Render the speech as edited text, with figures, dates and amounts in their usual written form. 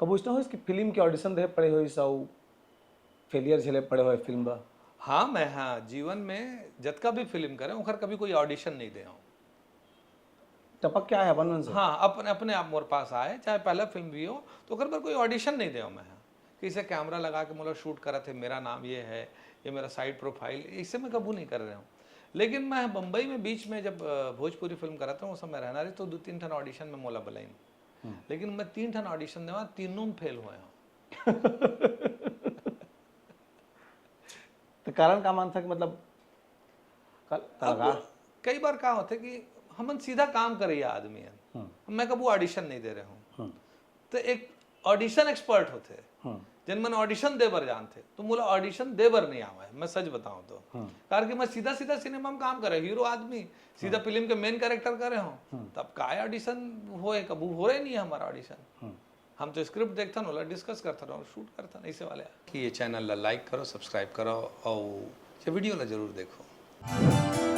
कबू इतना हो इसकी फिल्म के ऑडिशन दे पड़े हो सब फेलियर झेले पड़े हो फिल्म बा? हाँ मैं हाँ जीवन में जतका भी फिल्म करे ओखर कभी कोई ऑडिशन नहीं दे हूँ। टपक क्या है अपन से? हाँ अपने अपने आप मोर पास आए, चाहे पहला फिल्म भी हो तो ओकर पर कोई ऑडिशन नहीं दे मैं। कि इसे कैमरा लगा के मोला शूट करा थे, मेरा नाम ये है, ये मेरा साइड प्रोफाइल, इससे मैं कबू नहीं कर रहा हूँ। लेकिन मैं बम्बई में बीच में जब भोजपुरी फिल्म करा था उस समय रहना रही तो 2-3 ठन ऑडिशन में मोला बुलाइन, लेकिन मैं 3 ठन ऑडिशन देवा, तीनों में फेल हुए हूँ। तो कारण का मान था कि मतलब अब कई बार क्या होता है कि हम सीधा काम करिए आदमी है, मैं कबू ऑडिशन नहीं दे रहा हूँ। तो एक ऑडिशन एक्सपर्ट होते जिन मैंने ऑडिशन दे बर जानते, तो मुझे ऑडिशन दे बर नहीं आवा है, मैं सच बताऊं तो। कारण कि मैं सीधा सीधा सिनेमा में काम करे, हीरो आदमी सीधा फिल्म के मेन कैरेक्टर करे हूँ, तब का ऑडिशन होए, कबू हो रहे नहीं है हमारा ऑडिशन। हम तो स्क्रिप्ट देखता ना, डिस्कस करता रहो, शूट करता ऐसे वाले कि ये चैनल ला लाइक करो, सब्सक्राइब करो और ये वीडियो ला जरूर देखो।